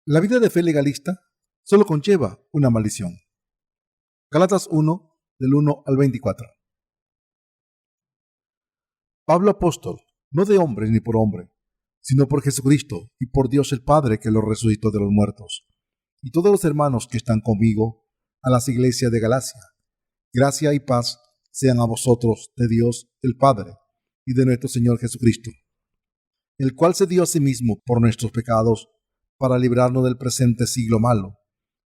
La vida de fe legalista solo conlleva una maldición. Gálatas 1, del 1 al 24. Pablo apóstol, no de hombres ni por hombre, sino por Jesucristo y por Dios el Padre que lo resucitó de los muertos, y todos los hermanos que están conmigo, a las iglesias de Galacia. Gracia y paz sean a vosotros de Dios el Padre y de nuestro Señor Jesucristo, el cual se dio a sí mismo por nuestros pecados para librarnos del presente siglo malo,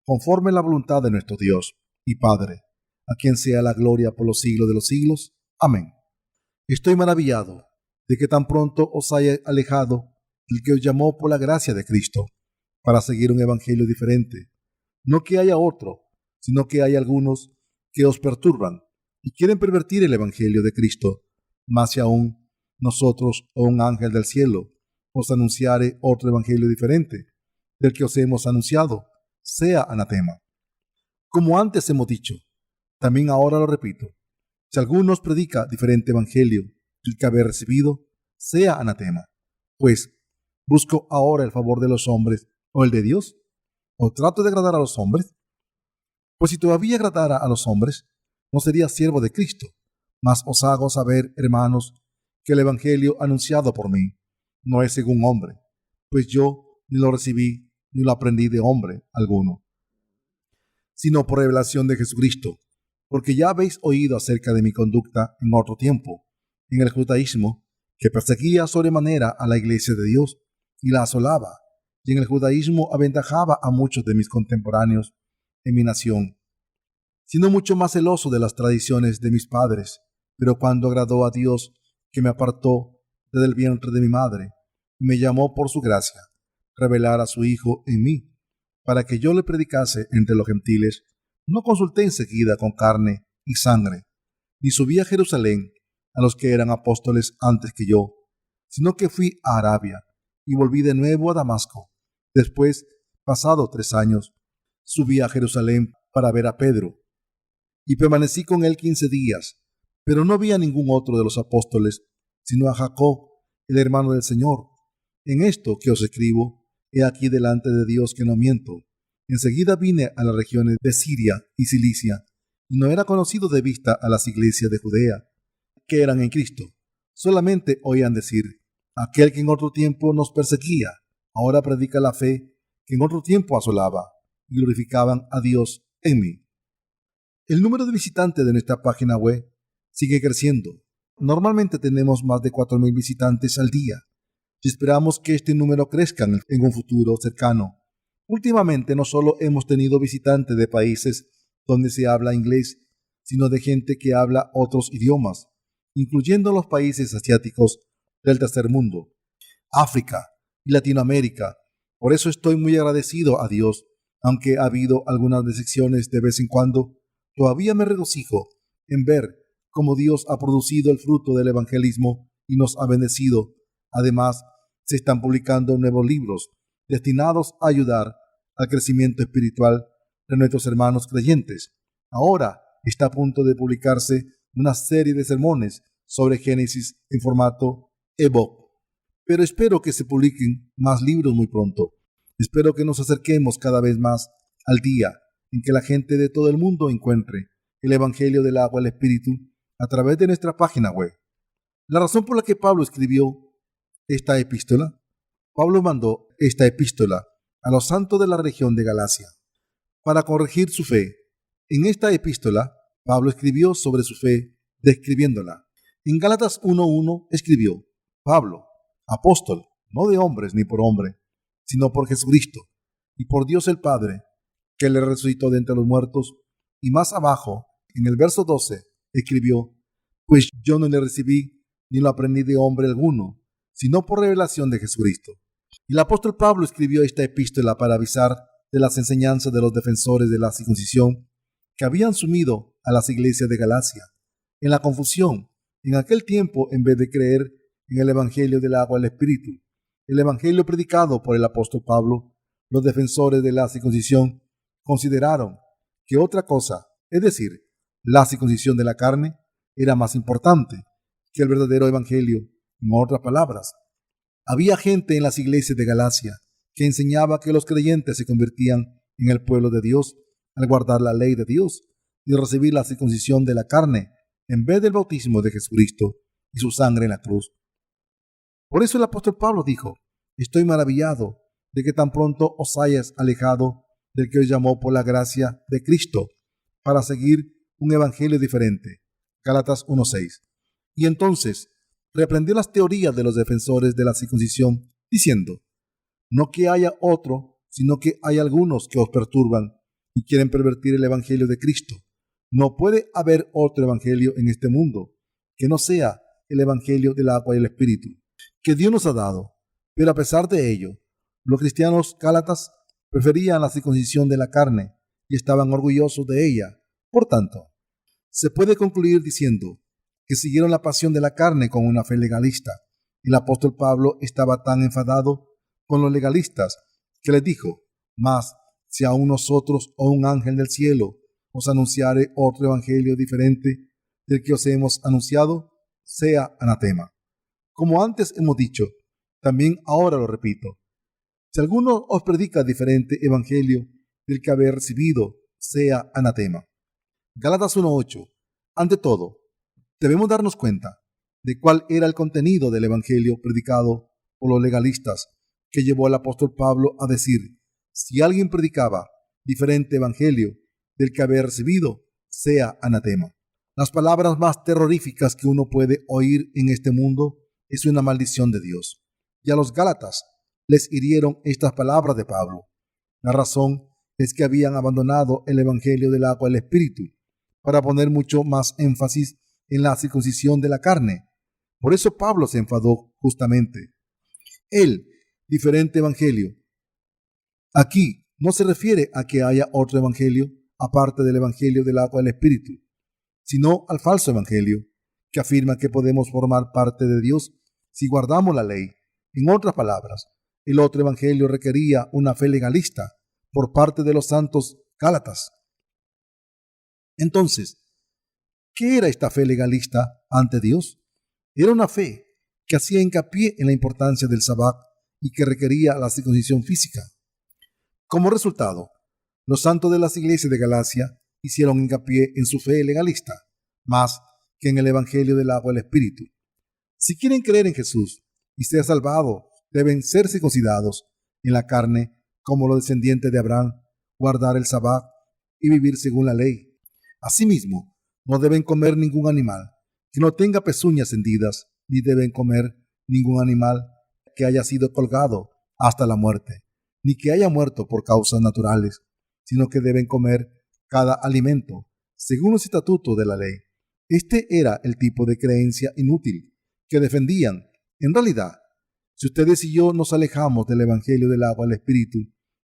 conforme a la voluntad de nuestro Dios y Padre, a quien sea la gloria por los siglos de los siglos. Amén. Estoy maravillado de que tan pronto os haya alejado del que os llamó por la gracia de Cristo, para seguir un evangelio diferente. No que haya otro, sino que hay algunos que os perturban y quieren pervertir el evangelio de Cristo. Más si aún nosotros o un ángel del cielo os anunciare otro evangelio diferente del que os hemos anunciado, sea anatema. Como antes hemos dicho, también ahora lo repito, si alguno os predica diferente evangelio del que habéis recibido, sea anatema. Pues, ¿busco ahora el favor de los hombres o el de Dios? ¿O trato de agradar a los hombres? Pues si todavía agradara a los hombres, no sería siervo de Cristo. Mas os hago saber, hermanos, que el evangelio anunciado por mí no es según hombre, pues yo ni lo recibí ni lo aprendí de hombre alguno, sino por revelación de Jesucristo, porque ya habéis oído acerca de mi conducta en otro tiempo, en el judaísmo, que perseguía sobremanera a la iglesia de Dios y la asolaba, y en el judaísmo aventajaba a muchos de mis contemporáneos en mi nación, siendo mucho más celoso de las tradiciones de mis padres. Pero cuando agradó a Dios, que me apartó desde el vientre de mi madre, y me llamó por su gracia, revelar a su Hijo en mí, para que yo le predicase entre los gentiles, no consulté enseguida con carne y sangre, ni subí a Jerusalén a los que eran apóstoles antes que yo, sino que fui a Arabia, y volví de nuevo a Damasco. Después, pasado 3 años, subí a Jerusalén para ver a Pedro, y permanecí con él 15 días, pero no vi a ningún otro de los apóstoles, sino a Jacob, el hermano del Señor. En esto que os escribo, he aquí delante de Dios que no miento. Enseguida vine a las regiones de Siria y Cilicia, y no era conocido de vista a las iglesias de Judea, que eran en Cristo. Solamente oían decir, aquel que en otro tiempo nos perseguía, ahora predica la fe que en otro tiempo asolaba, y glorificaban a Dios en mí. El número de visitantes de nuestra página web sigue creciendo. Normalmente tenemos más de 4,000 visitantes al día, y esperamos que este número crezca en un futuro cercano. Últimamente no solo hemos tenido visitantes de países donde se habla inglés, sino de gente que habla otros idiomas, incluyendo los países asiáticos del tercer mundo, África y Latinoamérica. Por eso estoy muy agradecido a Dios, aunque ha habido algunas decepciones de vez en cuando. Todavía me regocijo en ver cómo Dios ha producido el fruto del evangelismo y nos ha bendecido. Además, se están publicando nuevos libros destinados a ayudar al crecimiento espiritual de nuestros hermanos creyentes. Ahora está a punto de publicarse una serie de sermones sobre Génesis en formato ebook. Pero espero que se publiquen más libros muy pronto. Espero que nos acerquemos cada vez más al día en que la gente de todo el mundo encuentre el Evangelio del agua y el Espíritu a través de nuestra página web. La razón por la que Pablo escribió esta epístola, Pablo mandó esta epístola a los santos de la región de Galacia para corregir su fe. En esta epístola, Pablo escribió sobre su fe, describiéndola. En Gálatas 1:1 escribió, Pablo, apóstol, no de hombres ni por hombre, sino por Jesucristo y por Dios el Padre, que le resucitó de entre los muertos. Y más abajo, en el verso 12, escribió, pues yo no le recibí ni lo aprendí de hombre alguno, sino por revelación de Jesucristo. Y el apóstol Pablo escribió esta epístola para avisar de las enseñanzas de los defensores de la circuncisión que habían sumido a las iglesias de Galacia en la confusión. En aquel tiempo, en vez de creer en el evangelio del agua y el Espíritu, el evangelio predicado por el apóstol Pablo, los defensores de la circuncisión consideraron que otra cosa, es decir, la circuncisión de la carne, era más importante que el verdadero evangelio. En otras palabras, había gente en las iglesias de Galacia que enseñaba que los creyentes se convertían en el pueblo de Dios al guardar la ley de Dios y recibir la circuncisión de la carne en vez del bautismo de Jesucristo y su sangre en la cruz. Por eso el apóstol Pablo dijo: estoy maravillado de que tan pronto os hayas alejado del que os llamó por la gracia de Cristo para seguir un evangelio diferente. Gálatas 1:6. Y entonces reprendió las teorías de los defensores de la circuncisión, diciendo: no que haya otro, sino que hay algunos que os perturban y quieren pervertir el evangelio de Cristo. No puede haber otro evangelio en este mundo que no sea el evangelio del agua y el espíritu que Dios nos ha dado. Pero a pesar de ello, los cristianos gálatas preferían la circuncisión de la carne y estaban orgullosos de ella. Por tanto, se puede concluir diciendo que siguieron la pasión de la carne con una fe legalista. El apóstol Pablo estaba tan enfadado con los legalistas que les dijo: mas si aún nosotros o un ángel del cielo os anunciare otro evangelio diferente del que os hemos anunciado, sea anatema. Como antes hemos dicho, también ahora lo repito: si alguno os predica diferente evangelio del que habéis recibido, sea anatema. Gálatas 1:8. Ante todo, debemos darnos cuenta de cuál era el contenido del evangelio predicado por los legalistas, que llevó al apóstol Pablo a decir: si alguien predicaba diferente evangelio del que habéis recibido, sea anatema. Las palabras más terroríficas que uno puede oír en este mundo es una maldición de Dios. Y a los gálatas les hirieron estas palabras de Pablo. La razón es que habían abandonado el evangelio del agua y el espíritu para poner mucho más énfasis en la circuncisión de la carne. Por eso Pablo se enfadó justamente. El diferente evangelio aquí no se refiere a que haya otro evangelio aparte del evangelio del agua y el espíritu, sino al falso evangelio que afirma que podemos formar parte de Dios si guardamos la ley. En otras palabras, el otro evangelio requería una fe legalista por parte de los santos gálatas. Entonces, ¿qué era esta fe legalista ante Dios? Era una fe que hacía hincapié en la importancia del sabbat y que requería la circuncisión física. Como resultado, los santos de las iglesias de Galacia hicieron hincapié en su fe legalista, más que en el evangelio del agua y el espíritu. Si quieren creer en Jesús y ser salvados, deben ser circuncidados en la carne como los descendientes de Abraham, guardar el sabbat y vivir según la ley. Asimismo, no deben comer ningún animal que no tenga pezuñas hendidas, ni deben comer ningún animal que haya sido colgado hasta la muerte, ni que haya muerto por causas naturales, sino que deben comer cada alimento según los estatutos de la ley. Este era el tipo de creencia inútil que defendían. En realidad, si ustedes y yo nos alejamos del evangelio del agua y el espíritu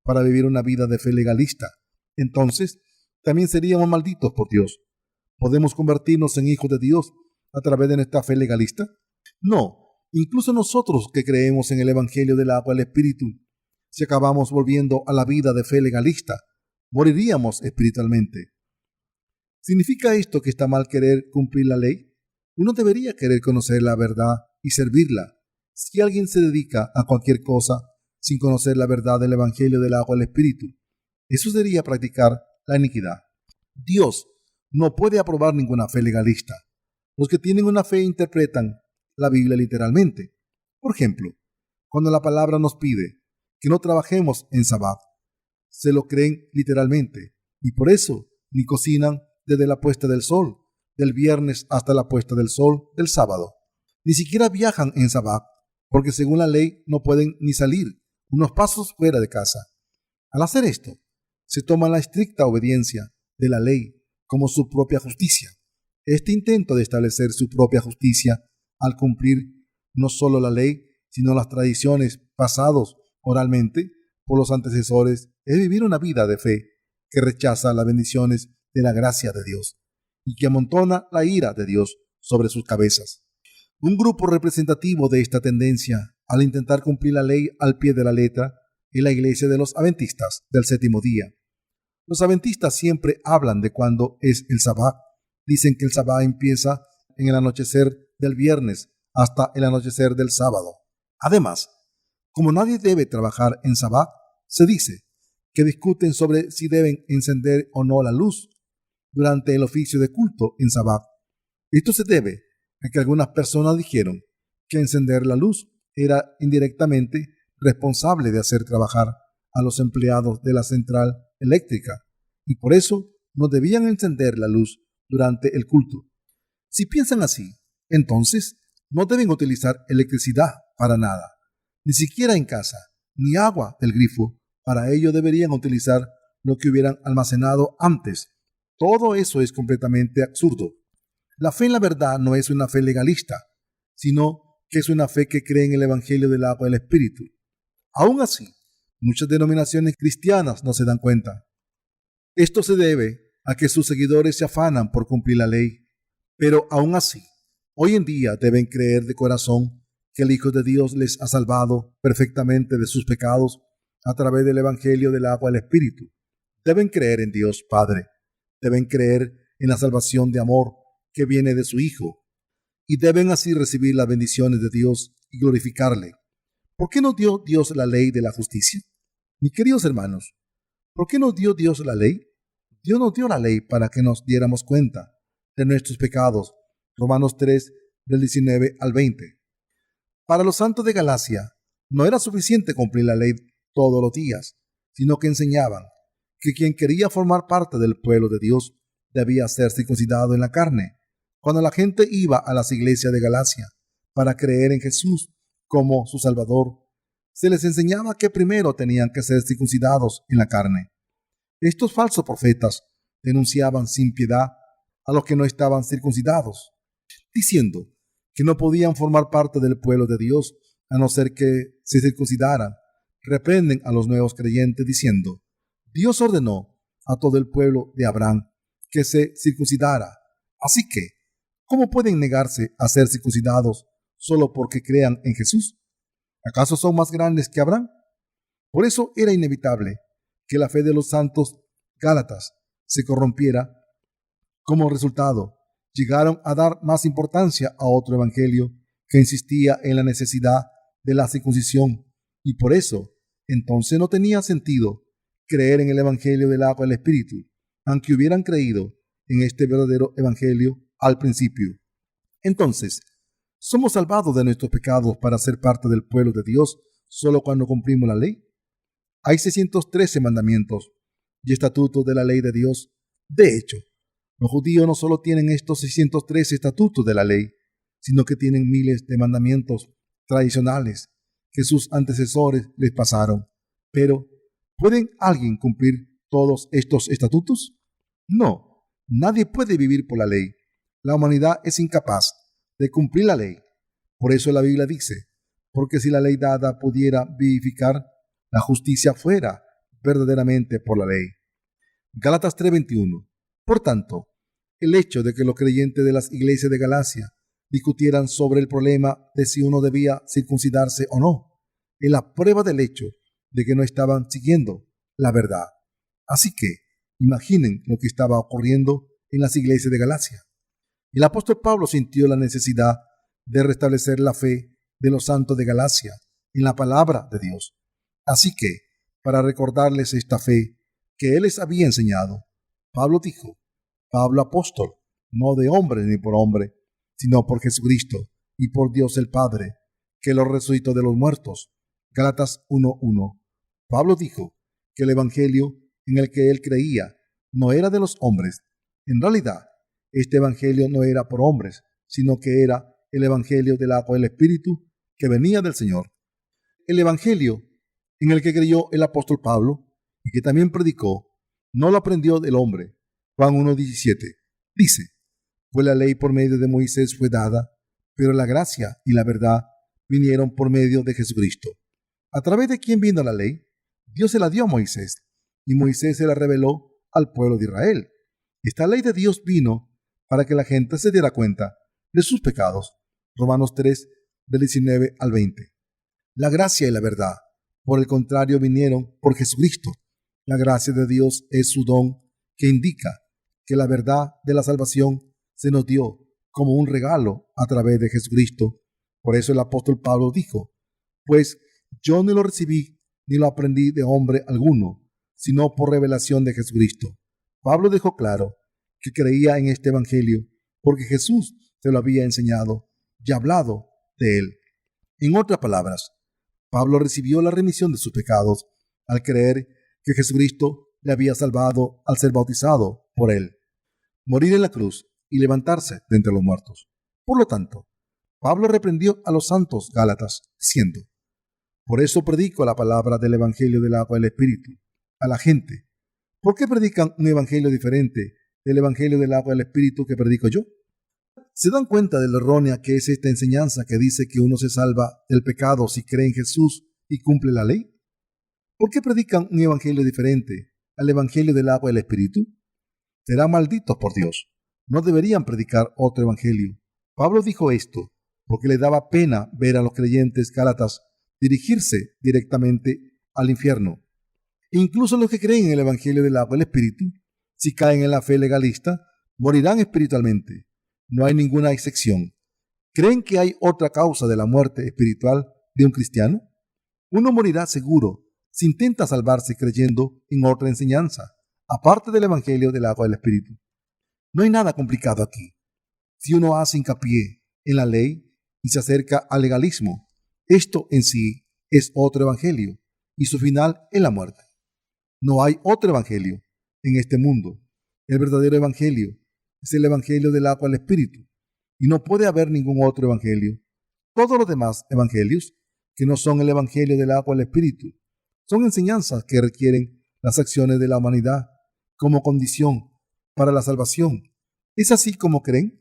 para vivir una vida de fe legalista, entonces también seríamos malditos por Dios. ¿Podemos convertirnos en hijos de Dios a través de nuestra fe legalista? No, incluso nosotros que creemos en el evangelio del agua y el espíritu, si acabamos volviendo a la vida de fe legalista, moriríamos espiritualmente. ¿Significa esto que está mal querer cumplir la ley? Uno debería querer conocer la verdad y servirla. Si alguien se dedica a cualquier cosa sin conocer la verdad del evangelio del agua y el espíritu, eso sería practicar la iniquidad. Dios no puede aprobar ninguna fe legalista. Los que tienen una fe interpretan la Biblia literalmente. Por ejemplo, cuando la palabra nos pide que no trabajemos en sabbat, se lo creen literalmente y por eso ni cocinan desde la puesta del sol del viernes hasta la puesta del sol del sábado. Ni siquiera viajan en sabbat porque según la ley no pueden ni salir unos pasos fuera de casa. Al hacer esto, se toma la estricta obediencia de la ley como su propia justicia. Este intento de establecer su propia justicia al cumplir no solo la ley, sino las tradiciones pasadas oralmente por los antecesores es vivir una vida de fe que rechaza las bendiciones de la gracia de Dios y que amontona la ira de Dios sobre sus cabezas. Un grupo representativo de esta tendencia al intentar cumplir la ley al pie de la letra es la iglesia de los adventistas del séptimo día. Los adventistas siempre hablan de cuándo es el sabbat. Dicen que el sabbat empieza en el anochecer del viernes hasta el anochecer del sábado. Además, Como nadie debe trabajar en Sabbat, se dice que discuten sobre si deben encender o no la luz durante el oficio de culto en Sabbat. Esto se debe a que algunas personas dijeron que encender la luz era indirectamente responsable de hacer trabajar a los empleados de la central eléctrica y por eso no debían encender la luz durante el culto. Si piensan así, entonces no deben utilizar electricidad para nada, ni siquiera en casa, ni agua del grifo. Para ello deberían utilizar lo que hubieran almacenado antes. Todo eso es completamente absurdo. La fe en la verdad no es una fe legalista, sino que es una fe que cree en el Evangelio del agua y el Espíritu. Aún así, muchas denominaciones cristianas no se dan cuenta. Esto se debe a que sus seguidores se afanan por cumplir la ley, pero aún así, hoy en día deben creer de corazón que el Hijo de Dios les ha salvado perfectamente de sus pecados a través del Evangelio del agua y el Espíritu. Deben creer en Dios Padre, deben creer en la salvación de amor que viene de su Hijo, y deben así recibir las bendiciones de Dios y glorificarle. ¿Por qué no dio Dios la ley de la justicia? Mis queridos hermanos, ¿por qué no dio Dios la ley? Dios nos dio la ley para que nos diéramos cuenta de nuestros pecados. Romanos 3, del 19 al 20. Para los santos de Galacia, no era suficiente cumplir la ley todos los días, sino que enseñaban que quien quería formar parte del pueblo de Dios debía ser circuncidado en la carne. Cuando la gente iba a las iglesias de Galacia para creer en Jesús como su Salvador, se les enseñaba que primero tenían que ser circuncidados en la carne. Estos falsos profetas denunciaban sin piedad a los que no estaban circuncidados, diciendo que no podían formar parte del pueblo de Dios a no ser que se circuncidaran. Reprenden a los nuevos creyentes diciendo: Dios ordenó a todo el pueblo de Abraham que se circuncidara. Así que, ¿cómo pueden negarse a ser circuncidados solo porque crean en Jesús? ¿Acaso son más grandes que Abraham? Por eso era inevitable que la fe de los santos gálatas se corrompiera. Como resultado, llegaron a dar más importancia a otro evangelio que insistía en la necesidad de la circuncisión, y por eso entonces no tenía sentido creer en el evangelio del agua y el Espíritu, aunque hubieran creído en este verdadero evangelio al principio. Entonces, ¿somos salvados de nuestros pecados para ser parte del pueblo de Dios solo cuando cumplimos la ley? Hay 613 mandamientos y estatutos de la ley de Dios. De hecho, los judíos no solo tienen estos 613 estatutos de la ley, sino que tienen miles de mandamientos tradicionales que sus antecesores les pasaron. Pero, ¿pueden alguien cumplir todos estos estatutos? No, nadie puede vivir por la ley. La humanidad es incapaz de cumplir la ley. Por eso la Biblia dice: porque si la ley dada pudiera vivificar, la justicia fuera verdaderamente por la ley. Gálatas 3:21. Por tanto, el hecho de que los creyentes de las iglesias de Galacia discutieran sobre el problema de si uno debía circuncidarse o no, es la prueba del hecho de que no estaban siguiendo la verdad. Así que, imaginen lo que estaba ocurriendo en las iglesias de Galacia. El apóstol Pablo sintió la necesidad de restablecer la fe de los santos de Galacia en la palabra de Dios. Así que, para recordarles esta fe que él les había enseñado, Pablo dijo: Pablo apóstol, no de hombre ni por hombre, sino por Jesucristo y por Dios el Padre, que lo resucitó de los muertos. Gálatas 1:1. Pablo dijo que el evangelio en el que él creía no era de los hombres. En realidad, este evangelio no era por hombres, sino que era el evangelio del agua y el Espíritu que venía del Señor. El evangelio en el que creyó el apóstol Pablo y que también predicó, no lo aprendió del hombre. Juan 1:17 dice: pues la ley por medio de Moisés fue dada, pero la gracia y la verdad vinieron por medio de Jesucristo. ¿A través de quién vino la ley? Dios se la dio a Moisés, y Moisés se la reveló al pueblo de Israel. Esta ley de Dios vino para que la gente se diera cuenta de sus pecados. Romanos 3, del 19 al 20. La gracia y la verdad, por el contrario, vinieron por Jesucristo. La gracia de Dios es su don que indica que la verdad de la salvación se nos dio como un regalo a través de Jesucristo. Por eso el apóstol Pablo dijo: pues yo ni lo recibí ni lo aprendí de hombre alguno, sino por revelación de Jesucristo. Pablo dejó claro que creía en este evangelio porque Jesús se lo había enseñado y hablado de él. En otras palabras, Pablo recibió la remisión de sus pecados al creer que Jesucristo le había salvado al ser bautizado por él, morir en la cruz y levantarse de entre los muertos. Por lo tanto, Pablo reprendió a los santos Gálatas, diciendo: por eso predico la palabra del evangelio del agua y el espíritu a la gente. ¿Por qué predican un evangelio diferente del evangelio del agua y el espíritu que predico yo? ¿Se dan cuenta de lo errónea que es esta enseñanza que dice que uno se salva del pecado si cree en Jesús y cumple la ley? ¿Por qué predican un evangelio diferente al evangelio del agua y el espíritu? Serán malditos por Dios. No deberían predicar otro evangelio. Pablo dijo esto porque le daba pena ver a los creyentes gálatas dirigirse directamente al infierno. Incluso los que creen en el evangelio del agua y el espíritu, si caen en la fe legalista, morirán espiritualmente. No hay ninguna excepción. ¿Creen que hay otra causa de la muerte espiritual de un cristiano? Uno morirá seguro si intenta salvarse creyendo en otra enseñanza, aparte del evangelio del agua y el espíritu. No hay nada complicado aquí. Si uno hace hincapié en la ley y se acerca al legalismo, esto en sí es otro evangelio y su final es la muerte. No hay otro evangelio en este mundo. El verdadero evangelio es el evangelio del agua al espíritu y no puede haber ningún otro evangelio. Todos los demás evangelios que no son el evangelio del agua al espíritu son enseñanzas que requieren las acciones de la humanidad como condición para la salvación. ¿Es así como creen?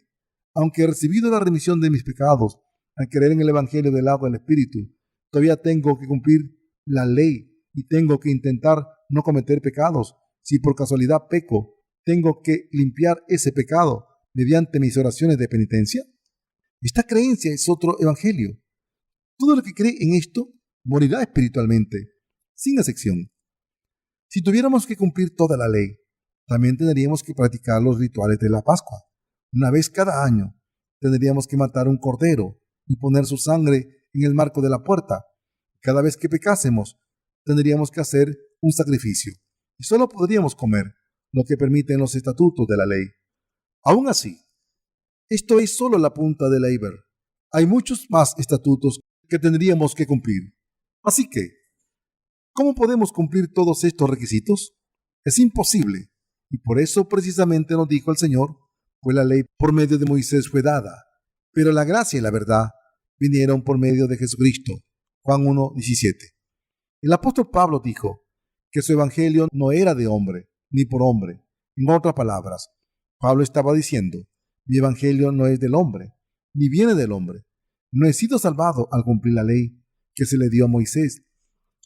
Aunque he recibido la remisión de mis pecados al creer en el evangelio del agua y el espíritu, todavía tengo que cumplir la ley y tengo que intentar no cometer pecados. Si por casualidad peco, tengo que limpiar ese pecado mediante mis oraciones de penitencia. Esta creencia es otro evangelio. Todo el que cree en esto morirá espiritualmente, sin excepción. Si tuviéramos que cumplir toda la ley, también tendríamos que practicar los rituales de la Pascua. Una vez cada año, tendríamos que matar un cordero y poner su sangre en el marco de la puerta. Cada vez que pecásemos, tendríamos que hacer un sacrificio y solo podríamos comer lo que permiten los estatutos de la ley. Aún así, esto es solo la punta del iceberg. Hay muchos más estatutos que tendríamos que cumplir. Así que, ¿cómo podemos cumplir todos estos requisitos? Es imposible, y por eso precisamente nos dijo el Señor, pues la ley por medio de Moisés fue dada, pero la gracia y la verdad vinieron por medio de Jesucristo. Juan 1:17. El apóstol Pablo dijo que su evangelio no era de hombre, ni por hombre. En otras palabras, Pablo estaba diciendo: mi evangelio no es del hombre, ni viene del hombre. No he sido salvado al cumplir la ley que se le dio a Moisés.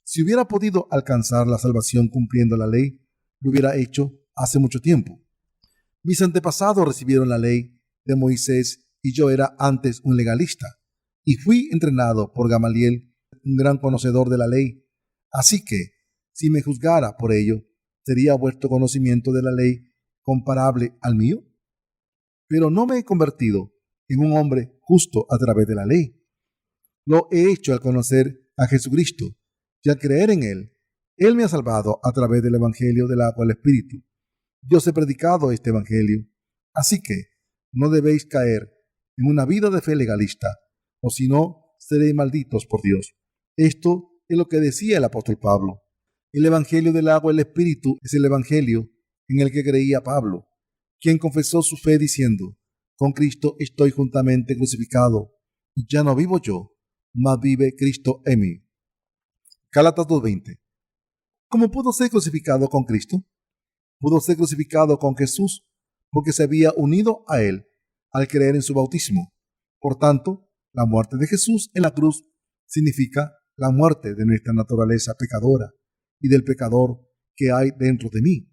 Si hubiera podido alcanzar la salvación cumpliendo la ley, lo hubiera hecho hace mucho tiempo. Mis antepasados recibieron la ley de Moisés y yo era antes un legalista, y fui entrenado por Gamaliel, un gran conocedor de la ley. Así que, si me juzgara por ello, ¿sería vuestro conocimiento de la ley comparable al mío? Pero no me he convertido en un hombre justo a través de la ley. Lo he hecho al conocer a Jesucristo y al creer en Él. Él me ha salvado a través del evangelio del agua y el espíritu. Yo os he predicado este evangelio. Así que no debéis caer en una vida de fe legalista, o si no, seréis malditos por Dios. Esto es lo que decía el apóstol Pablo. El evangelio del agua y el espíritu es el evangelio en el que creía Pablo, quien confesó su fe diciendo: con Cristo estoy juntamente crucificado, y ya no vivo yo, mas vive Cristo en mí. Gálatas 2:20. ¿Cómo pudo ser crucificado con Cristo? Pudo ser crucificado con Jesús porque se había unido a Él al creer en su bautismo. Por tanto, la muerte de Jesús en la cruz significa la muerte de nuestra naturaleza pecadora y del pecador que hay dentro de mí.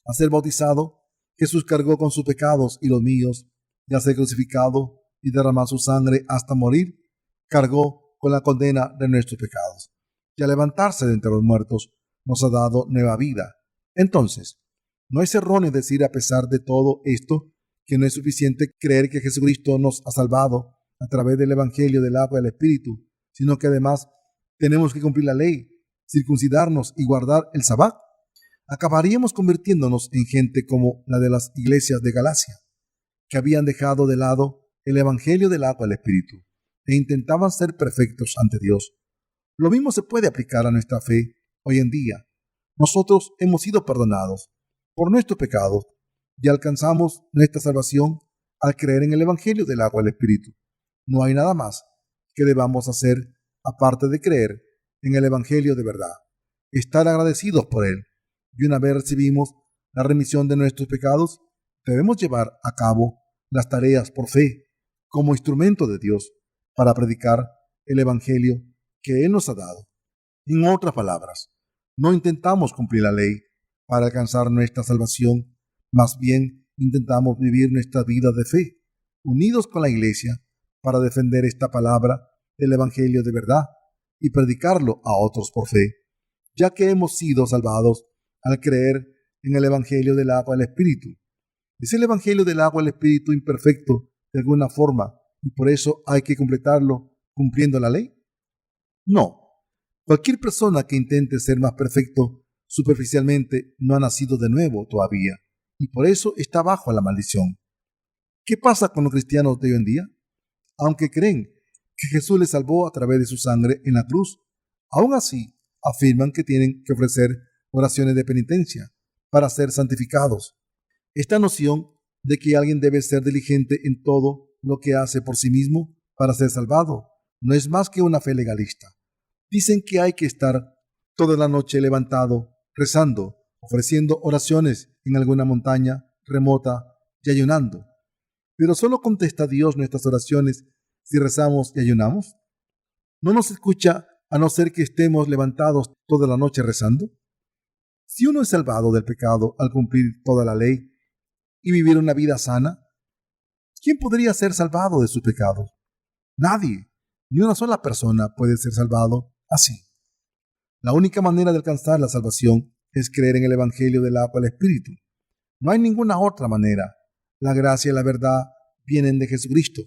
Al ser bautizado, Jesús cargó con sus pecados y los míos, y al ser crucificado y derramar su sangre hasta morir, cargó con la condena de nuestros pecados. Y al levantarse de entre los muertos, nos ha dado nueva vida. Entonces, no es erróneo decir, a pesar de todo esto, que no es suficiente creer que Jesucristo nos ha salvado a través del evangelio del agua y el espíritu, sino que además tenemos que cumplir la ley, circuncidarnos y guardar el sabbat, acabaríamos convirtiéndonos en gente como la de las iglesias de Galacia, que habían dejado de lado el evangelio del agua del Espíritu e intentaban ser perfectos ante Dios. Lo mismo se puede aplicar a nuestra fe hoy en día. Nosotros hemos sido perdonados por nuestros pecados y alcanzamos nuestra salvación al creer en el evangelio del agua del Espíritu. No hay nada más que debamos hacer aparte de creer en el evangelio de verdad, estar agradecidos por él, y una vez recibimos la remisión de nuestros pecados, debemos llevar a cabo las tareas por fe como instrumento de Dios para predicar el evangelio que Él nos ha dado. En otras palabras, no intentamos cumplir la ley para alcanzar nuestra salvación, más bien intentamos vivir nuestra vida de fe, unidos con la iglesia, para defender esta palabra del evangelio de verdad y predicarlo a otros por fe, ya que hemos sido salvados al creer en el evangelio del agua del Espíritu. ¿Es el evangelio del agua del Espíritu imperfecto de alguna forma y por eso hay que completarlo cumpliendo la ley? No. Cualquier persona que intente ser más perfecto superficialmente no ha nacido de nuevo todavía y por eso está bajo la maldición. ¿Qué pasa con los cristianos de hoy en día? Aunque creen que Jesús les salvó a través de su sangre en la cruz, aún así afirman que tienen que ofrecer oraciones de penitencia para ser santificados. Esta noción de que alguien debe ser diligente en todo lo que hace por sí mismo para ser salvado no es más que una fe legalista. Dicen que hay que estar toda la noche levantado, rezando, ofreciendo oraciones en alguna montaña remota y ayunando. Pero ¿solo contesta Dios nuestras oraciones si rezamos y ayunamos? ¿No nos escucha a no ser que estemos levantados toda la noche rezando? Si uno es salvado del pecado al cumplir toda la ley y vivir una vida sana, ¿quién podría ser salvado de sus pecados? Nadie, ni una sola persona puede ser salvado así. La única manera de alcanzar la salvación es creer en el evangelio del agua del Espíritu. No hay ninguna otra manera. La gracia y la verdad vienen de Jesucristo.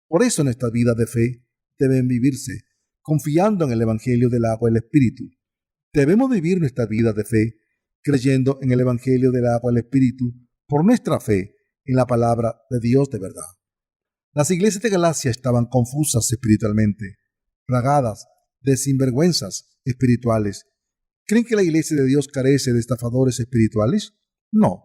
Por eso nuestras vidas de fe deben vivirse confiando en el evangelio del agua del Espíritu. Debemos vivir nuestras vidas de fe creyendo en el evangelio del agua del Espíritu por nuestra fe en la palabra de Dios de verdad. Las iglesias de Galacia estaban confusas espiritualmente, plagadas de sinvergüenzas espirituales. ¿Creen que la iglesia de Dios carece de estafadores espirituales? No,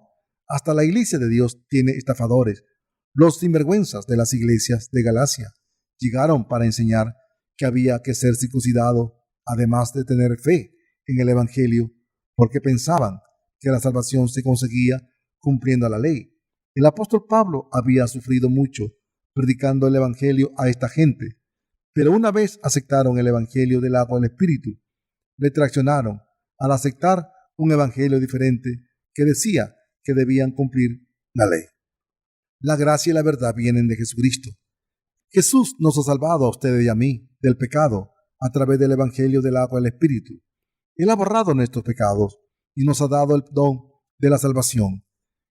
hasta la iglesia de Dios tiene estafadores. Los sinvergüenzas de las iglesias de Galacia llegaron para enseñar que había que ser circuncidado, además de tener fe en el evangelio, porque pensaban que la salvación se conseguía cumpliendo la ley. El apóstol Pablo había sufrido mucho predicando el evangelio a esta gente, pero una vez aceptaron el evangelio del agua del Espíritu, retraccionaron al aceptar un evangelio diferente que decía que debían cumplir la ley. La gracia y la verdad vienen de Jesucristo. Jesús nos ha salvado a ustedes y a mí del pecado a través del evangelio del agua del Espíritu. Él ha borrado nuestros pecados y nos ha dado el don de la salvación.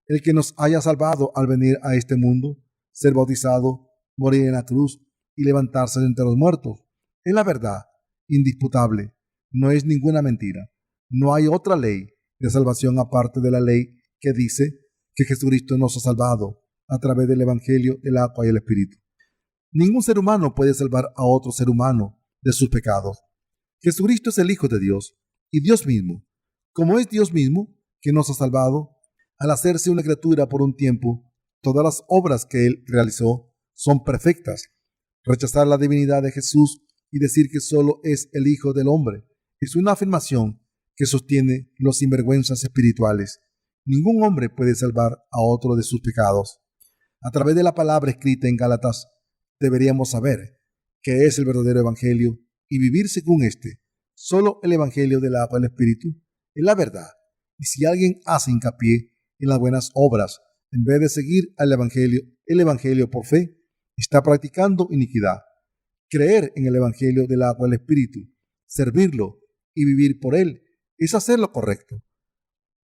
El que nos haya salvado al venir a este mundo, ser bautizado, morir en la cruz y levantarse de entre los muertos, es la verdad indisputable, no es ninguna mentira. No hay otra ley de salvación aparte de la ley que dice que Jesucristo nos ha salvado a través del evangelio del agua y el Espíritu. Ningún ser humano puede salvar a otro ser humano de sus pecados. Jesucristo es el Hijo de Dios y Dios mismo. Como es Dios mismo que nos ha salvado, al hacerse una criatura por un tiempo, todas las obras que Él realizó son perfectas. Rechazar la divinidad de Jesús y decir que solo es el Hijo del Hombre es una afirmación que sostiene los sinvergüenzas espirituales. Ningún hombre puede salvar a otro de sus pecados. A través de la palabra escrita en Gálatas, deberíamos saber qué es el verdadero evangelio y vivir según este. Solo el evangelio del agua del Espíritu es la verdad. Y si alguien hace hincapié en las buenas obras en vez de seguir el evangelio por fe, está practicando iniquidad. Creer en el evangelio del agua del Espíritu, servirlo y vivir por él es hacer lo correcto.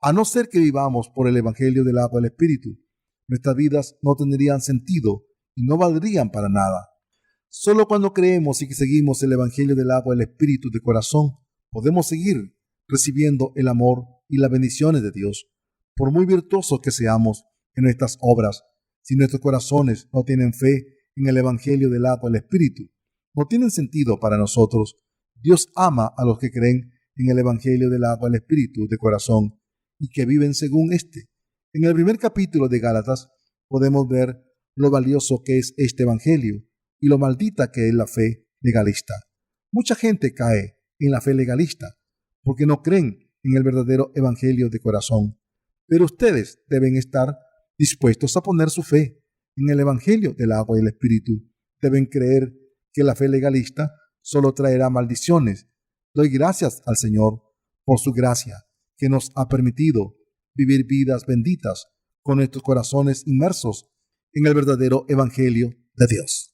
A no ser que vivamos por el evangelio del agua del Espíritu, nuestras vidas no tendrían sentido y no valdrían para nada. Solo cuando creemos y que seguimos el Evangelio del agua y el Espíritu de corazón, podemos seguir recibiendo el amor y las bendiciones de Dios. Por muy virtuosos que seamos en nuestras obras, si nuestros corazones no tienen fe en el Evangelio del agua y el Espíritu, no tienen sentido para nosotros. Dios ama a los que creen en el Evangelio del agua y el Espíritu de corazón y que viven según este. En el primer capítulo de Gálatas podemos ver lo valioso que es este Evangelio y lo maldita que es la fe legalista. Mucha gente cae en la fe legalista porque no creen en el verdadero Evangelio de corazón. Pero ustedes deben estar dispuestos a poner su fe en el Evangelio del agua y el Espíritu. Deben creer que la fe legalista solo traerá maldiciones. Doy gracias al Señor por su gracia, que nos ha permitido vivir vidas benditas con nuestros corazones inmersos en el verdadero Evangelio de Dios.